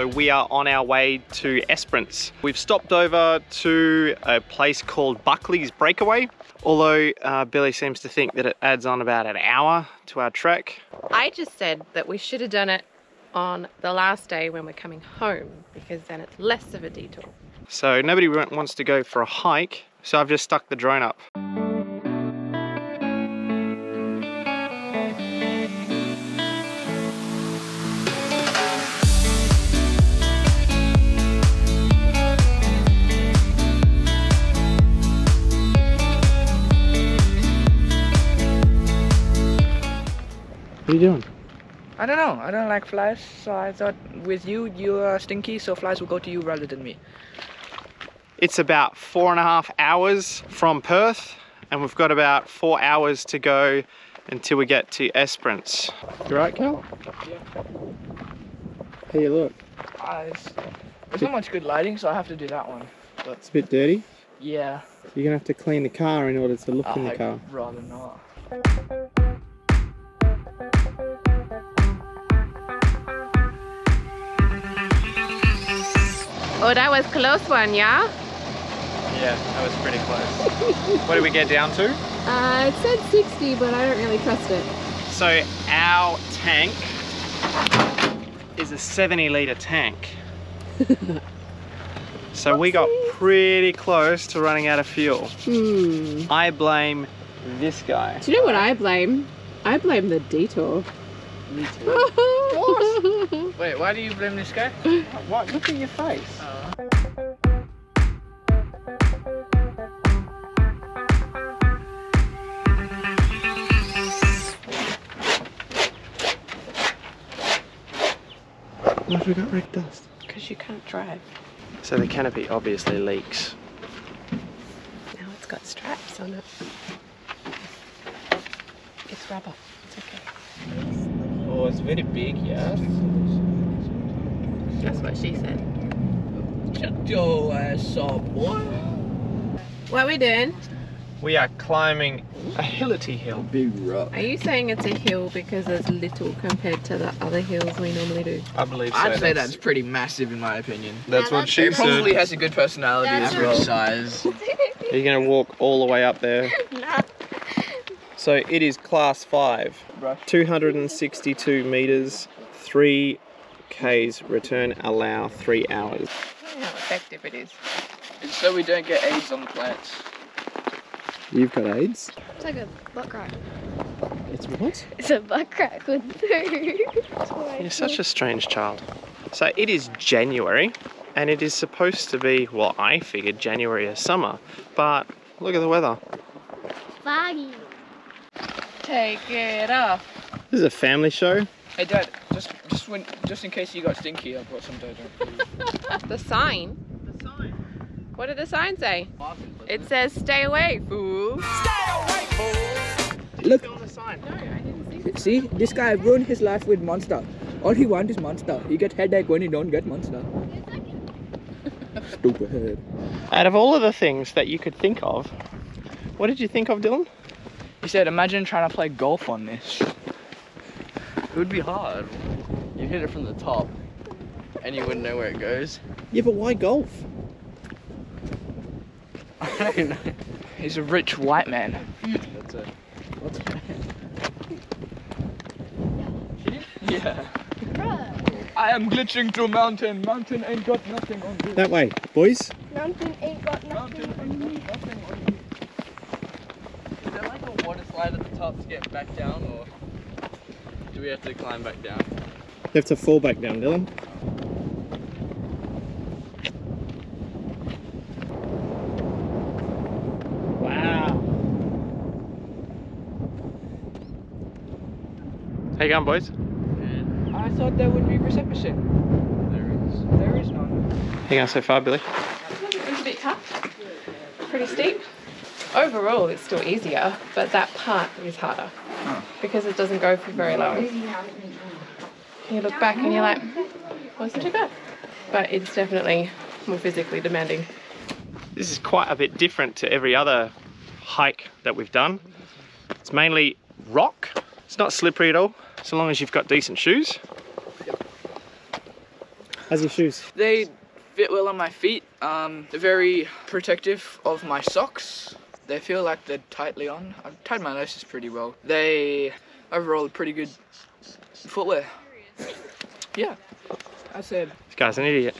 So we are on our way to Esperance. We've stopped over to a place called Buckley's Breakaway, although Billy seems to think that it adds on about an hour to our trek. I just said that we should have done it on the last day when we're coming home, because then it's less of a detour. So nobody wants to go for a hike, so I've just stuck the drone up. What are you doing? I don't know. I don't like flies, so I thought with you, you are stinky, so flies will go to you rather than me. It's about 4.5 hours from Perth, and we've got about 4 hours to go until we get to Esperance. You right, Cal? Yeah. How you look? There's not much good lighting, so I have to do that one. But It's a bit dirty. yeah. You're gonna have to clean the car in order to look in the car. I'd rather not. Oh, that was a close one, yeah? Yeah, that was pretty close. What did we get down to? It said 60, but I don't really trust it. So our tank is a 70-litre tank. So we got pretty close to running out of fuel. I blame this guy. Do you know what I blame? I blame the detour. Me too. Wait, why do you blame this guy? What? Look at your face. Why have we got red dust? Because you can't drive. So the canopy obviously leaks. Now it's got stripes on it. It's rubber. It's okay. Oh, it's very big, yeah. That's what she said. Shut your ass up, boy. What are we doing? We are climbing a hillity hill. Big rock. Are you saying it's a hill because there's little compared to the other hills we normally do? I believe so. I'd say that's pretty massive in my opinion. That's what she It probably said. has a good personality as well. Size. Are you going to walk all the way up there? Nah. So it is class 5. 262 meters, 3 Ks, return allow 3 hours. How effective it is. It's so we don't get AIDS on the plants. You've got AIDS? It's like a butt crack. It's what? It's a butt crack with food. You're such a strange child. So it is January, and it is supposed to be, well, I figured January is summer, but look at the weather. Foggy. Take it off. This is a family show. Hey Dad, just in case you got stinky, I brought some deodorant. The sign? The sign. What did the sign say? It says, stay away, fool. Look, On the sign. No, I didn't see. see, this guy ruined his life with Monster. All he wants is Monster. He gets headache when he don't get Monster. Stupid head. Out of all of the things that you could think of, what did you think of, Dylan? He said, imagine trying to play golf on this. It would be hard. You'd hit it from the top, and you wouldn't know where it goes. Yeah, but why golf? I don't know. He's a rich white man. That's a... What's Yeah. I am glitching through mountain. Mountain ain't got nothing on me. that way, boys. Mountain ain't got Mountain nothing on ain't me. got nothing on me. Is there like a water slide at the top to get back down, or do we have to climb back down? You have to fall back down, Dylan. Wow. How you going, boys? I thought there would be precipice. There is none. How you going so far, Billy? It's a bit tough. Pretty steep. Overall, it's still easier, but that part is harder because it doesn't go for very long. You look back and you're like, wasn't too bad. But it's definitely more physically demanding. This is quite a bit different to every other hike that we've done. It's mainly rock. It's not slippery at all, so long as you've got decent shoes. How's your shoes? They fit well on my feet. They're very protective of my socks. They feel like they're tightly on. I've tied my laces pretty well. They overall pretty good footwear. Yeah, I said. This guy's an idiot.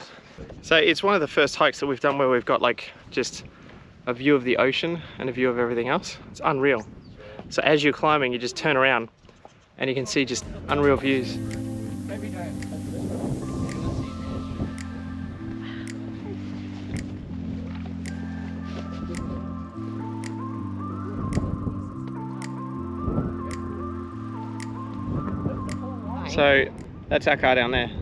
So it's one of the first hikes that we've done where we've got like just a view of the ocean and a view of everything else. It's unreal. So as you're climbing, you just turn around and you can see just unreal views. Maybe don't. So that's our car down there.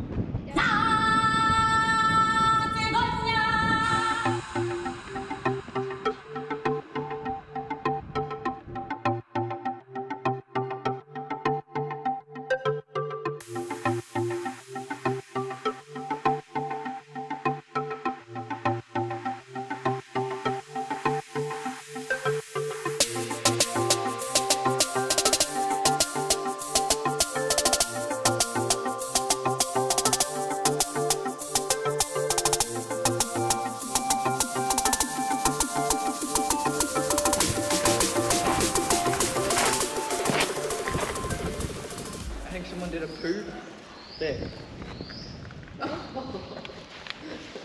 I think someone did a poo there.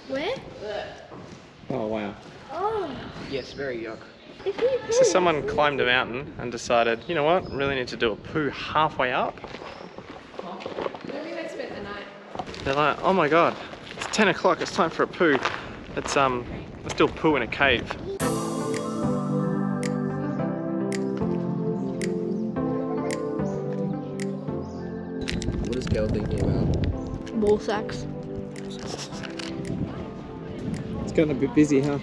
Where? Oh wow. Oh, Yes, very yuck. if you So someone climbed a mountain and decided, you know what, I really need to do a poo halfway up. Maybe they spent the night. They're like, oh my god, it's 10 o'clock, it's time for a poo. Let's do a poo in a cave. What is Kel thinking about? ball sacks. It's gotten a bit busy, huh?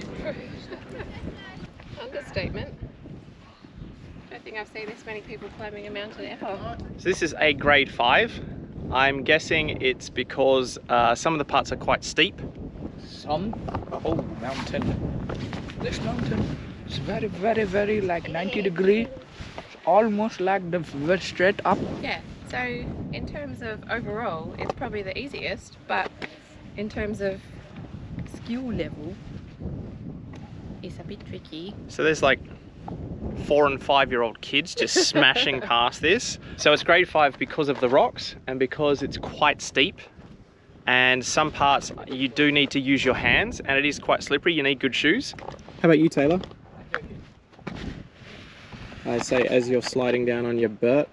Understatement. Don't think I've seen this many people climbing a mountain ever. So this is a grade 5. I'm guessing it's because some of the parts are quite steep. Some? Oh, mountain. This mountain is very, very, very like 90 degree. Almost like the very straight up. Yeah, so in terms of overall, it's probably the easiest, but in terms of skill level, it's a bit tricky. So there's like 4 and 5-year-old kids just smashing past this. So it's grade 5 because of the rocks and because it's quite steep. And some parts you do need to use your hands and it is quite slippery. You need good shoes. How about you, Taylor? I say as you're sliding down on your butt.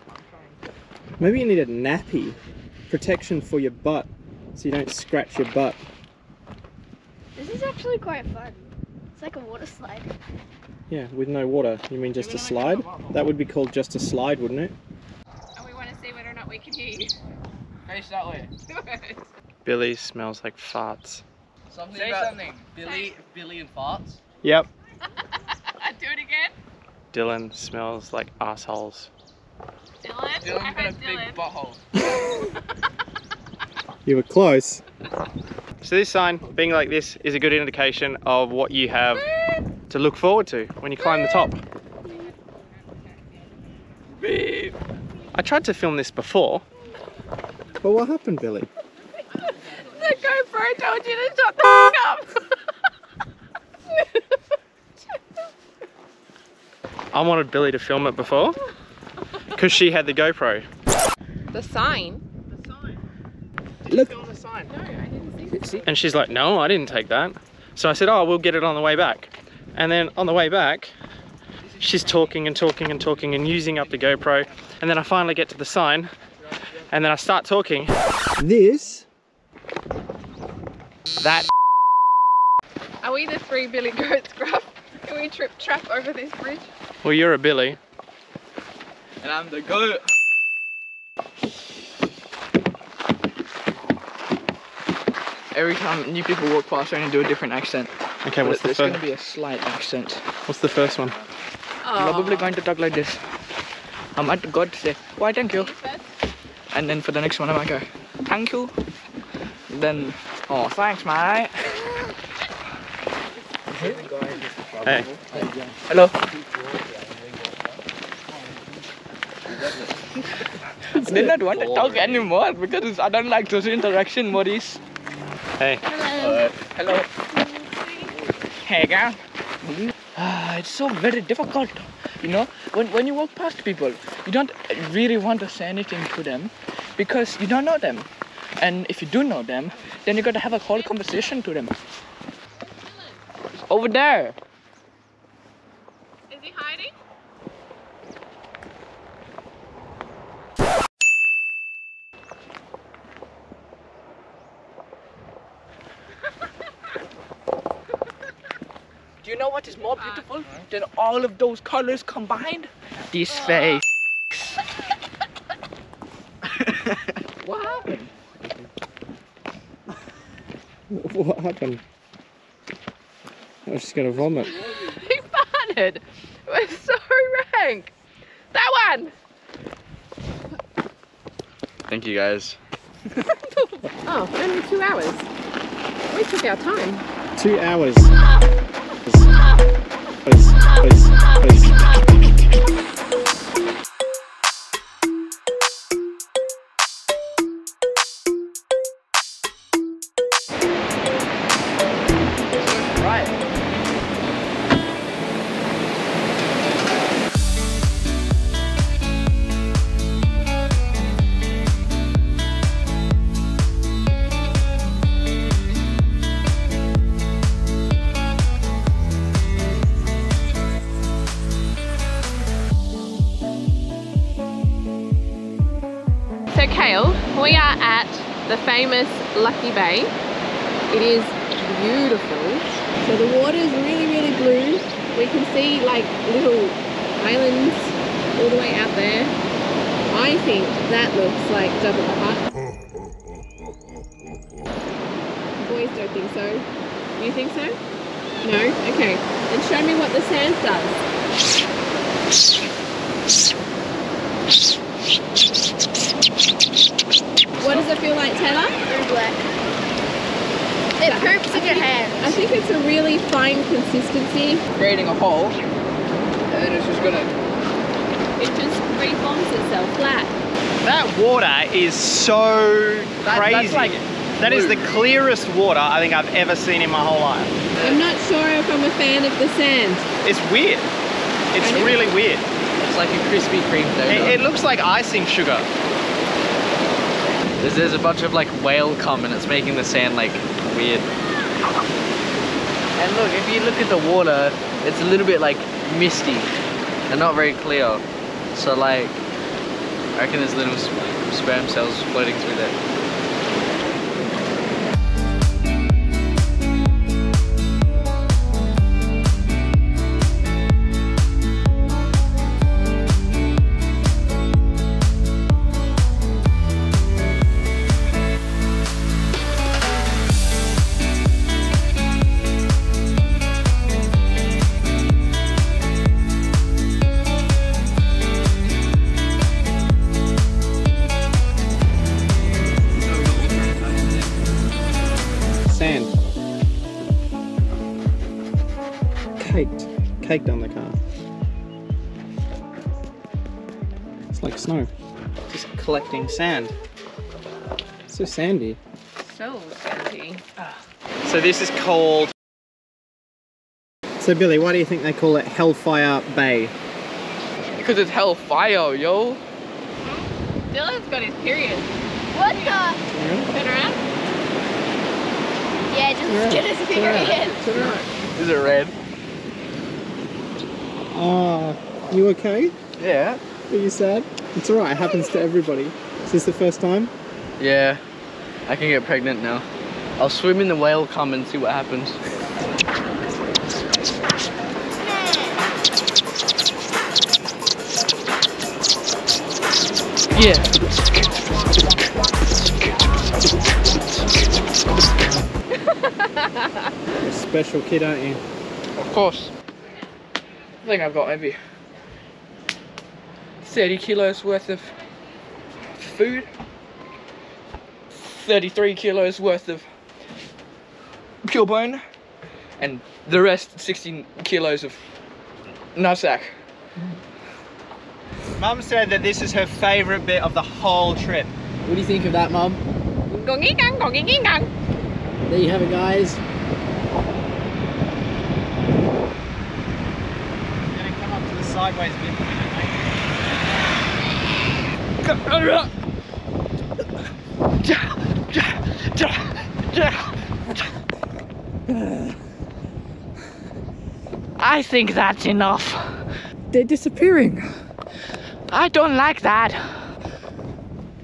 Maybe you need a nappy. Protection for your butt so you don't scratch your butt. This is actually quite fun. It's like a water slide. Yeah, with no water. You mean just a slide? That would be called just a slide, wouldn't it? And we want to see whether or not we can hear you. Face that way. Billy smells like farts. Say something. Billy and farts. Yep. Do it again. Dylan smells like assholes. Dylan. I Dylan's got a heard big Dylan. butthole. You were close. So this sign, being like this, is a good indication of what you have to look forward to when you climb the top. I tried to film this before. But what happened, Billy? The GoPro told you to shut the up. I wanted Billy to film it before because she had the GoPro. The sign? Look. No, I didn't see it. And she's like, no, I didn't take that. So I said, oh, we'll get it on the way back. And then on the way back, she's talking and talking and talking and using up the GoPro. And then I finally get to the sign and then I start talking. That. Are we the 3 Billy Goats, Gruff? Can we trap over this bridge? Well, you're a Billy. And I'm the goat. Every time new people walk past, I only do a different accent. Okay, what's the There's going first? to be a slight accent. What's the first one? I'm probably going to talk like this. I might go to say, why thank you. And then for the next one I might go, thank you. Then, oh thanks mate. Hey. Hello. I did not want to talk anymore because I don't like social interaction, Maurice. Hey. Hello. Hello. Hey, girl. It's so very difficult. You know, when you walk past people, you don't really want to say anything to them because you don't know them. And if you do know them, then you got to have a whole conversation to them. Over there. Is he hiding? Do you know what is more beautiful than all of those colors combined? This face. What happened? What happened? I was just gonna vomit. He farted. It was so rank. That one. Thank you guys. Oh, only 2 hours. We took our time. 2 hours. Right. So Kale, we are at the famous Lucky Bay. It is beautiful. So the water is really, really blue. We can see like little islands all the way out there. I think that looks like Jabba the Hutt. Boys don't think so. You think so? No? Okay. Then show me what the sand does. What does it feel like, Taylor? Very black. It poops in your hands. I think it's a really fine consistency. Creating a hole, and then it's just gonna. It just reforms itself flat. That water is so crazy. That's like that is blue. the clearest water I think I've ever seen in my whole life. I'm not sure if I'm a fan of the sand. It's weird. It's I know. really weird. It's like a Krispy Kreme donut. It looks like icing sugar. There's a bunch of like whale cum and it's making the sand like weird. And look, if you look at the water, it's a little bit like misty and not very clear. So like, I reckon there's little sperm cells floating through there. Sand. Caked on the car. It's like snow. Just collecting sand. It's so sandy. So sandy. So this is called... So Billy, why do you think they call it Hellfire Bay? Because it's hellfire, yo. Dylan's got his period. What the? Turn around. Yeah, just get his period. Is it red? Oh, you okay? Yeah. Are you sad? It's alright, it happens to everybody. Is this the first time? Yeah, I can get pregnant now. I'll swim in the whale cum and see what happens. Yeah. You're a special kid, aren't you? Of course. I think I've got maybe 30 kilos worth of food. 33 kilos worth of pure bone. And the rest 16 kilos of nutsack. Mum said that this is her favourite bit of the whole trip. What do you think of that, Mum? Gong-ging-gang, gong-ging-gang. There you have it, guys. Gonna come up to the sideways bit. I think that's enough. They're disappearing. I don't like that.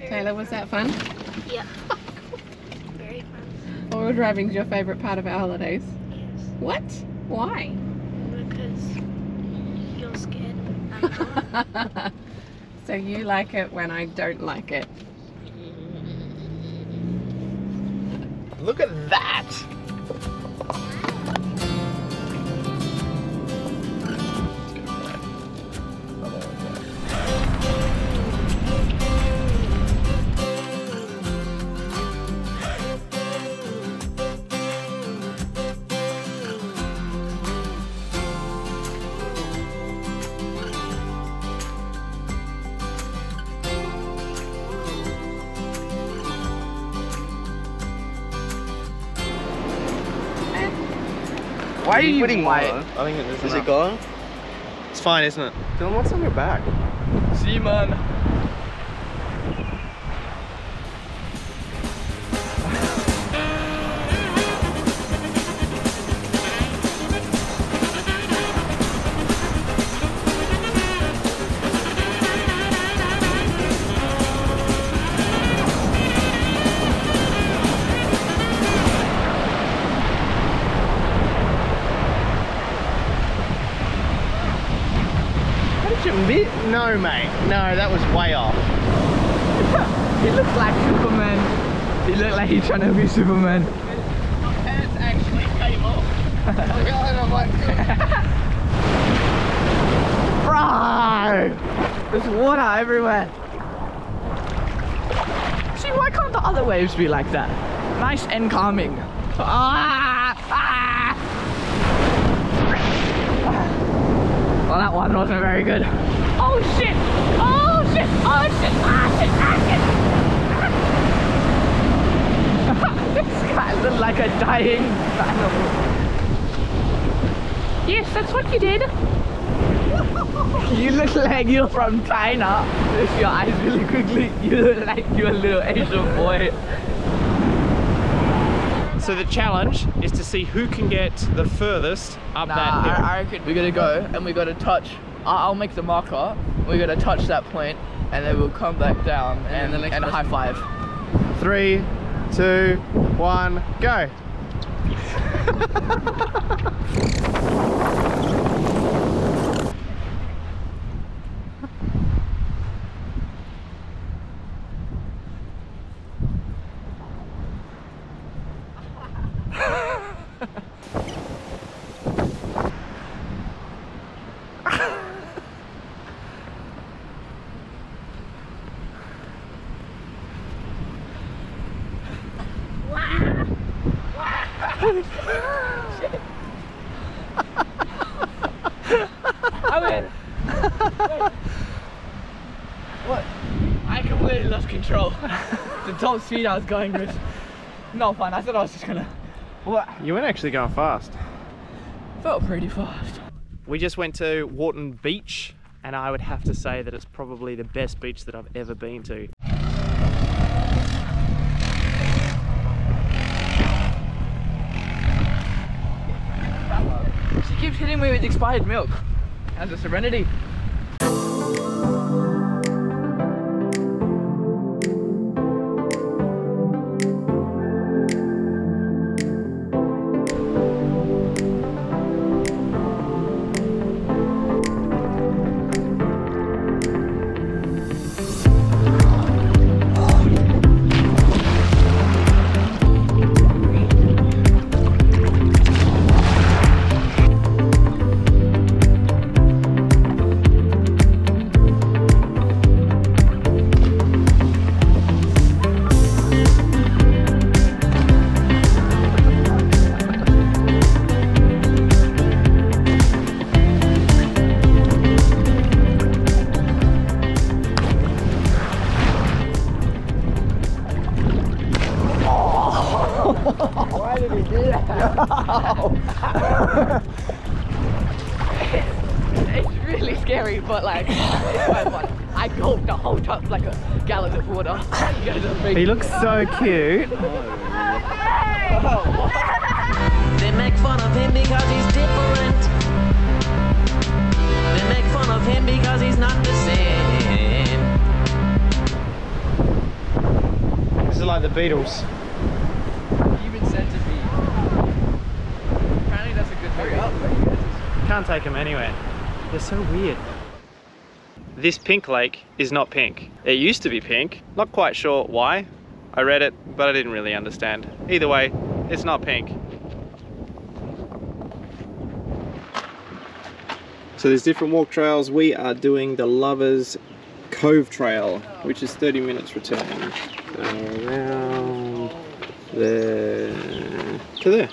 Taylor, was that fun? Yeah. Very fun. Four-wheel driving's your favourite part of our holidays? Yes. What? Why? Because you're scared. I'm not. So you like it when I don't like it. Look at that! Why are you putting white? more? I think it is. Is it gone? It's fine, isn't it? Dylan, what's on your back? See you, man. No, mate. No, that was way off. He looks like Superman. He looked like he's trying to be Superman. My pants actually came off. Bro! There's water everywhere. See, why can't the other waves be like that? Nice and calming. Well, that one wasn't very good. Oh shit! Oh shit! Oh shit! Ah shit! Ah shit! This guy looked like a dying animal. Yes, that's what you did. You look like you're from China. Lift your eyes really quickly. You look like you're a little Asian boy. So the challenge is to see who can get the furthest up that hill. I reckon we gotta go and we gotta touch. I'll make the marker. We gotta touch that point, and then we'll come back down and high five. 3, 2, 1, go! I'm in. What? I completely lost control. The top speed I was going was not fun. I thought I was just gonna. What? You weren't actually going fast. Felt pretty fast. We just went to Wharton Beach, and I would have to say that it's probably the best beach that I've ever been to. She keeps hitting me with expired milk. As a Serenity. It's really scary, but like, it's quite fun. I gulped the whole tub like a gallon of water. You guys are big. He looks so cute. They make fun of him because he's different. They make fun of him because he's not the same. This is like the Beatles. Human centipede. Apparently that's a good movie. Can't take them anywhere. They're so weird. This pink lake is not pink. It used to be pink. Not quite sure why. I read it, but I didn't really understand. Either way, it's not pink. So there's different walk trails. We are doing the Lovers Cove Trail, which is 30 minutes return. Around there to there.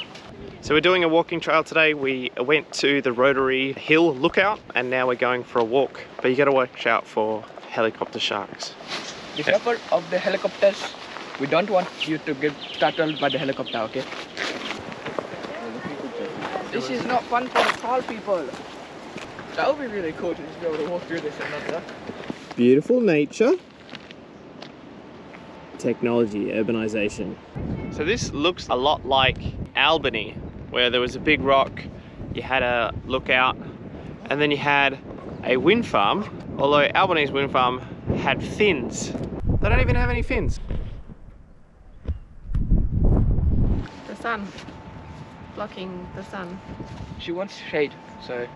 So we're doing a walking trail today. We went to the Rotary Hill Lookout and now we're going for a walk. But you gotta watch out for helicopter sharks. Be careful of the helicopters. We don't want you to get startled by the helicopter, okay? This is not fun for the tall people. That would be really cool to just be able to walk through this and not that. Beautiful nature. Technology, urbanization. So this looks a lot like Albany, where there was a big rock, you had a lookout, and then you had a wind farm, although Albany's wind farm had fins. They don't even have any fins. The sun. Blocking the sun. She wants shade, so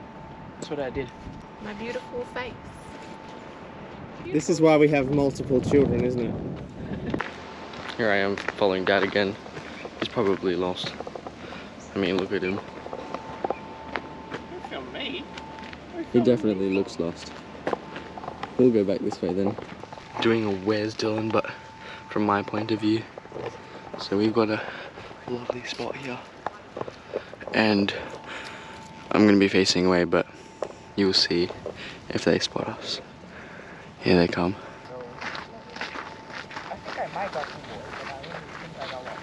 that's what I did. My beautiful face. This is why we have multiple children, isn't it? Here I am following Dad again. He's probably lost. I mean, look at him. Look at me. He definitely looks lost. We'll go back this way then. Doing a where's Dylan, but from my point of view. So we've got a lovely spot here. And I'm gonna be facing away, but you'll see if they spot us. Here they come. I think I might got two boys, but I really think I got one.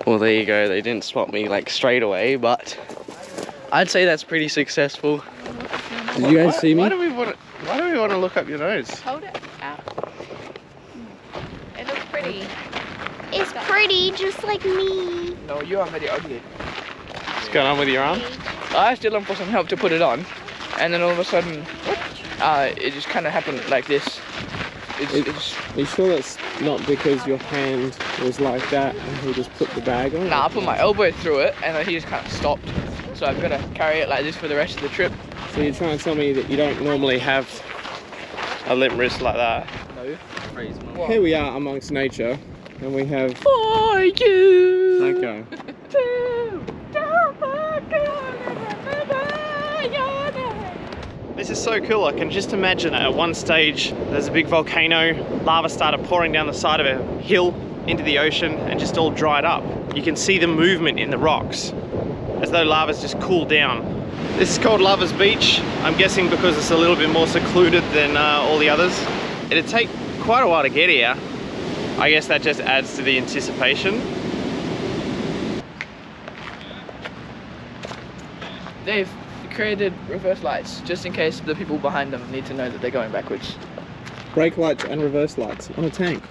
Well, there you go. They didn't spot me like straight away, but I'd say that's pretty successful. Did you guys see me? Why do we want to look up your nose? Hold it out. It looks pretty. It's pretty, just like me. No, you are very ugly. What's going on with your arm? I asked Dylan for some help to put it on, and then all of a sudden, it just kind of happened like this. It's Are you sure that's not because your hand was like that and he just put the bag on? Nah, I put my elbow through it, and then he just kind of stopped. So I've got to carry it like this for the rest of the trip. So you're trying to tell me that you don't normally have a limp wrist like that? No. Here we are amongst nature, and we have... For you. Okay. This is so cool. I can just imagine at one stage there's a big volcano, lava started pouring down the side of a hill into the ocean and just all dried up. You can see the movement in the rocks as though lava's just cooled down. This is called Lovers Beach. I'm guessing because it's a little bit more secluded than all the others. It'd take quite a while to get here. I guess that just adds to the anticipation. They've created reverse lights just in case the people behind them need to know that they're going backwards. Brake lights and reverse lights on a tank.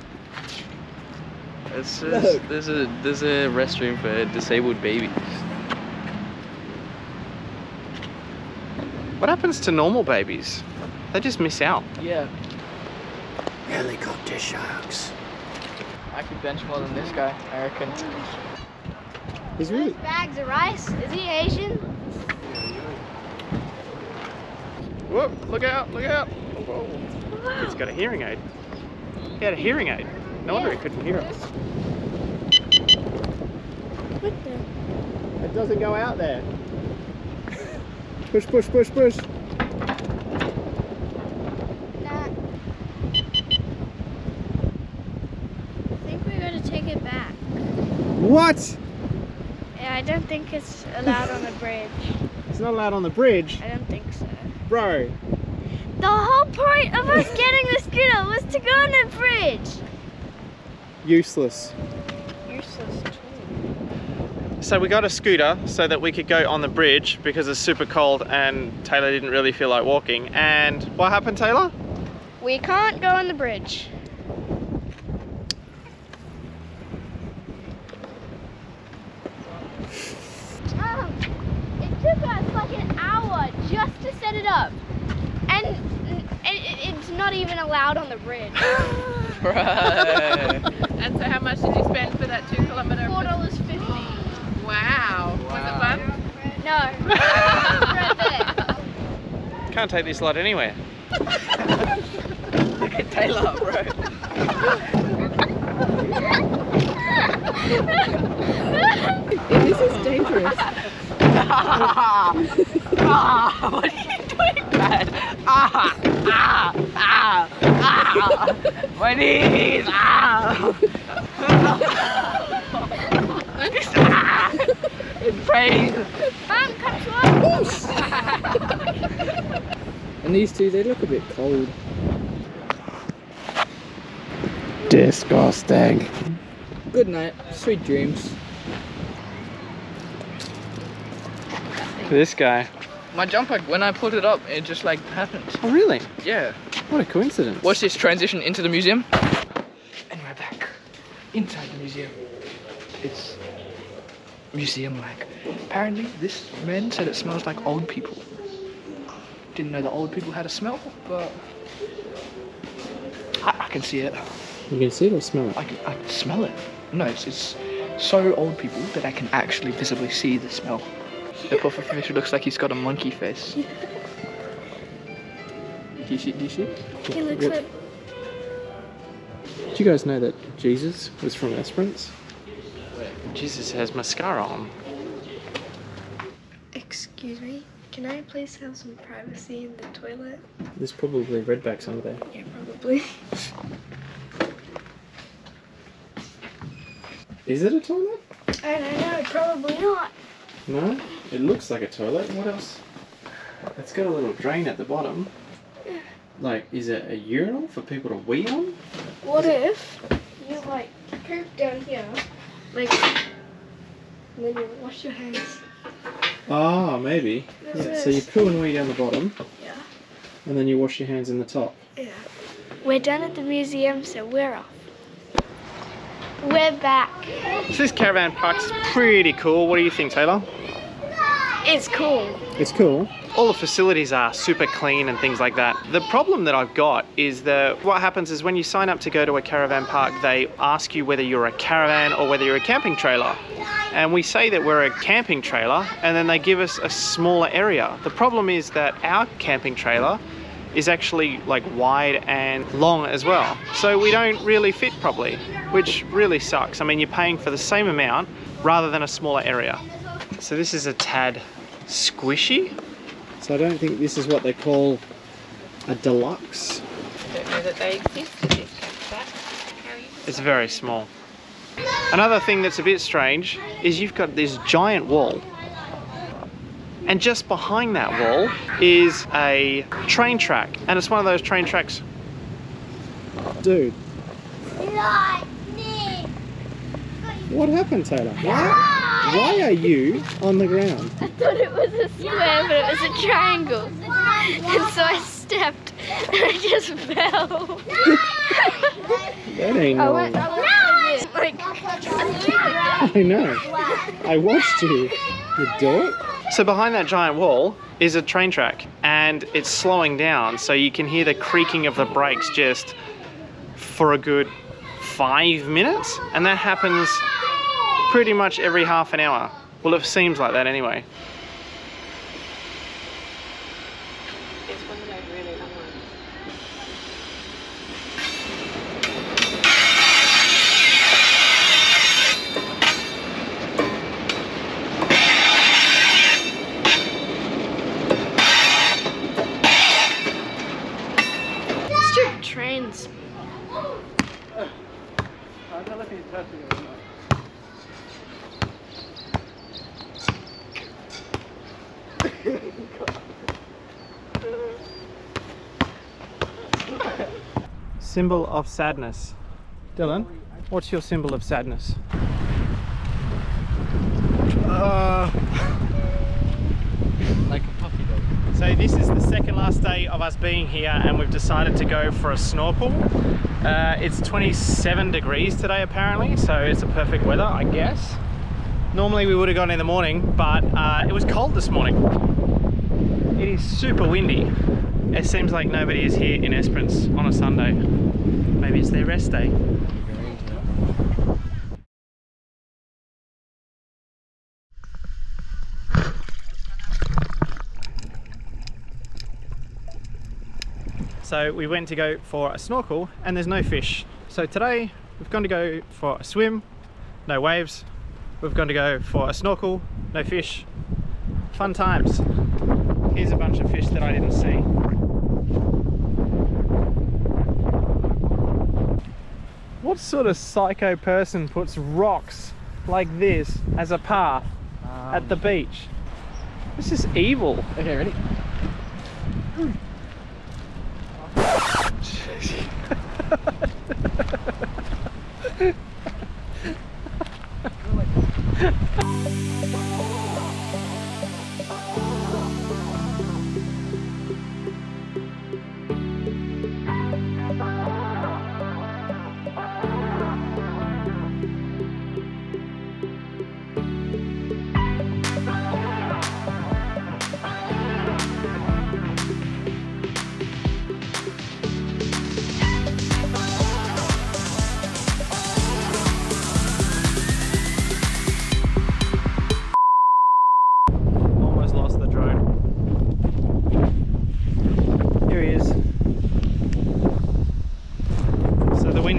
It's just, there's a restroom for disabled babies. What happens to normal babies? They just miss out. Yeah, Helicopter sharks. I could bench more than this guy, I reckon. He's really... Bags of rice. Is he Asian? Whoa, look out, look out. Whoa. He's got a hearing aid. He had a hearing aid. No wonder he couldn't hear us. What the? It doesn't go out there. Push, push, push, push. Nah. I think we're gonna take it back. What? Yeah, I don't think it's allowed on the bridge. It's not allowed on the bridge. I don't think so. Bro, The whole point of us getting the scooter was to go on the bridge. Useless. Useless too. So we got a scooter so that we could go on the bridge because it's super cold and Taylor didn't really feel like walking. And what happened, Taylor? We can't go on the bridge. It took us like an hour just to set it up. And it's not even allowed on the bridge. Right. And so how much did you spend for that 2 kilometre? $4.50. Wow. Was it fun? No. Right there. Can't take this lot anywhere. Look at Taylor, bro. This is dangerous. What are you doing, man? My knees! It's pain. Mom, come to us. And these two, they look a bit cold. Disgusting. Good night, sweet dreams. This guy. My jump pack, when I put it up, it just like happened. Oh really? Yeah. What a coincidence. Watch this transition into the museum. And we're back inside the museum. It's museum-like. Apparently, this man said it smells like old people. Didn't know the old people had a smell, but I can see it. You can see it or smell it? I can smell it. No, it's so old people that I can actually visibly see the smell. The pufferfish looks like he's got a monkey face. Do you see? He looks What? like... Did you guys know that Jesus was from Esperance? Jesus has mascara on. Excuse me, can I please have some privacy in the toilet? There's probably redbacks under there. Yeah, probably. Is it a toilet? I don't know, probably not. No, it looks like a toilet. What else? It's got a little drain at the bottom. Like, is it a urinal for people to wee on? What if you like poop down here, like, and then you wash your hands? Ah, maybe. This Yeah, is- so you poo and wee down the bottom, Yeah. and then you wash your hands in the top. Yeah. We're done at the museum, so we're off. We're back. So this caravan park's pretty cool. What do you think, Taylor? It's cool. It's cool. All the facilities are super clean and things like that. The problem that I've got is that what happens is when you sign up to go to a caravan park, they ask you whether you're a caravan or whether you're a camping trailer. And we say that we're a camping trailer, and then they give us a smaller area. The problem is that our camping trailer is actually like wide and long as well. So we don't really fit properly, which really sucks. I mean, you're paying for the same amount rather than a smaller area. So this is a tad squishy. So I don't think this is what they call a deluxe. I don't know that they existed. It's very small. Another thing that's a bit strange is you've got this giant wall, and just behind that wall is a train track, and it's one of those train tracks. Dude, what happened, Taylor? Why are you on the ground? I thought it was a square, but it was a triangle. And so I stepped, and I just fell. That ain't I no. went like I know. I watched you. You dork. So behind that giant wall is a train track, and it's slowing down, so you can hear the creaking of the brakes just for a good 5 minutes, and that happens pretty much every half an hour. Well, it seems like that anyway. It's one that I really want. Stupid trains. Symbol of sadness. Dylan, what's your symbol of sadness? Like a puppy dog. So this is the second last day of us being here and we've decided to go for a snorkel. It's 27 degrees today apparently, so it's a perfect weather, I guess. Normally we would have gone in the morning, but it was cold this morning. It is super windy. It seems like nobody is here in Esperance on a Sunday. Maybe it's their rest day. So we went to go for a snorkel and there's no fish. So today we've gone to go for a swim, no waves. We've gone to go for a snorkel, no fish. Fun times. Here's a bunch of fish that I didn't see. What sort of psycho person puts rocks like this as a path at the beach? This is evil. Okay, ready?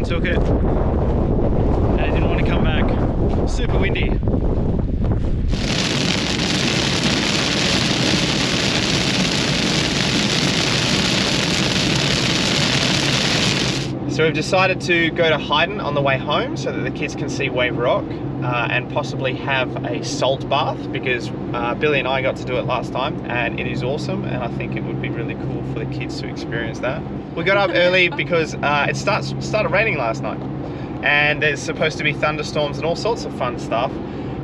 Took it and I didn't want to come back. Super windy. So we've decided to go to Hyden on the way home so that the kids can see Wave Rock and possibly have a salt bath, because Billy and I got to do it last time and it is awesome, and I think it would be really cool for the kids to experience that. We got up early because it started raining last night and there's supposed to be thunderstorms and all sorts of fun stuff,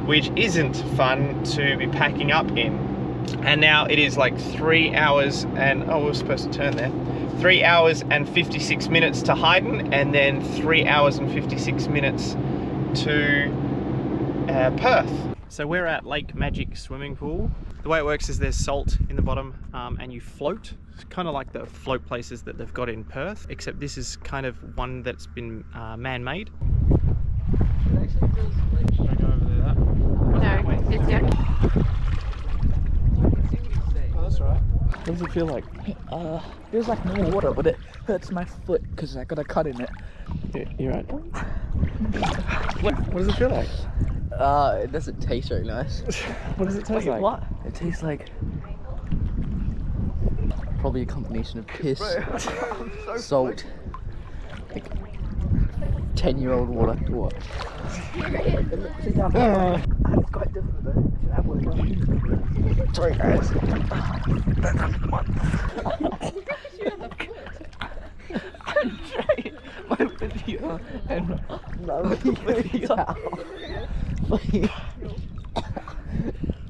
which isn't fun to be packing up in. And now it is like 3 hours and, oh, we were supposed to turn there. 3 hours and 56 minutes to Hyden, and then 3 hours and 56 minutes to Perth. So we're at Lake Magic swimming pool. The way it works is there's salt in the bottom and you float. It's kind of like the float places that they've got in Perth, except this is kind of one that's been man-made. It actually feels like... Should I go over there? No, it's down. Oh, that's right. What does it feel like? Feels like normal water, but it hurts my foot because I got a cut in it. Yeah, you're right. What does it feel like? It doesn't taste very nice. What does it taste like? What? It tastes like probably a combination of piss, salt, like 10-year-old water. What? It's quite different though. Sorry guys. I'm trying my video and video out. What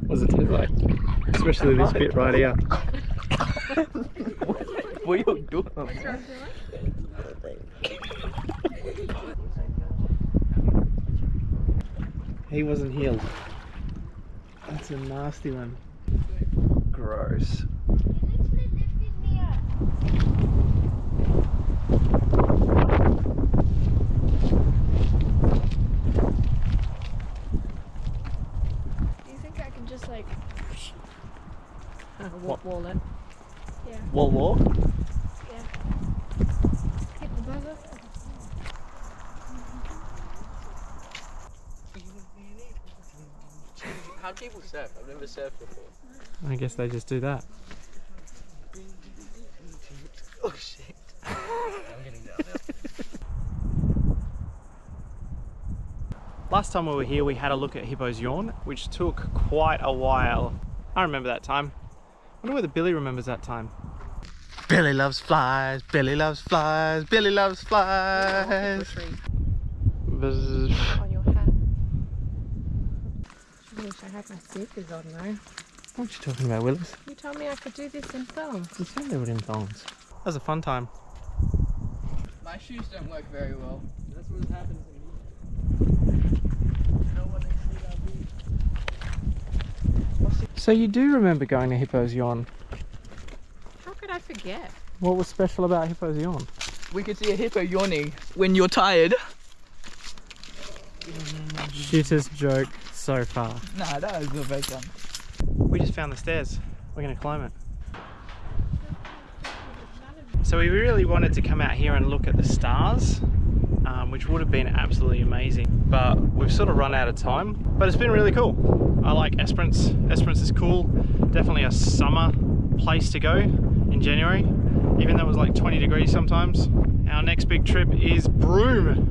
does it taste like? Especially this bit right here. What are you doing? He wasn't healed. That's a nasty one. Gross. Do you think I can just like Wall it. yeah. Wall? Hit the buzzer? How do people surf? I've never surfed before. I guess they just do that. Oh shit. I'm getting down now. Last time we were here, we had a look at Hippo's Yawn, which took quite a while. I remember that time. I wonder whether Billy remembers that time. Billy loves flies, Billy loves flies, Billy loves flies. Buzz. On your hat. I wish I had my sneakers on though. What are you talking about, Willis? You told me I could do this in thongs. You can do it in thongs. That was a fun time. My shoes don't work very well. That's what happens to me. So you do remember going to Hippo's Yawn. How could I forget? What was special about Hippo's Yawn? We could see a hippo yawning when you're tired. Shittest joke so far. Nah, that was the best one. We just found the stairs. We're going to climb it. So we really wanted to come out here and look at the stars, which would have been absolutely amazing. But we've sort of run out of time. But it's been really cool. I like Esperance. Esperance is cool. Definitely a summer place to go in January, even though it was like 20 degrees sometimes. Our next big trip is Broome.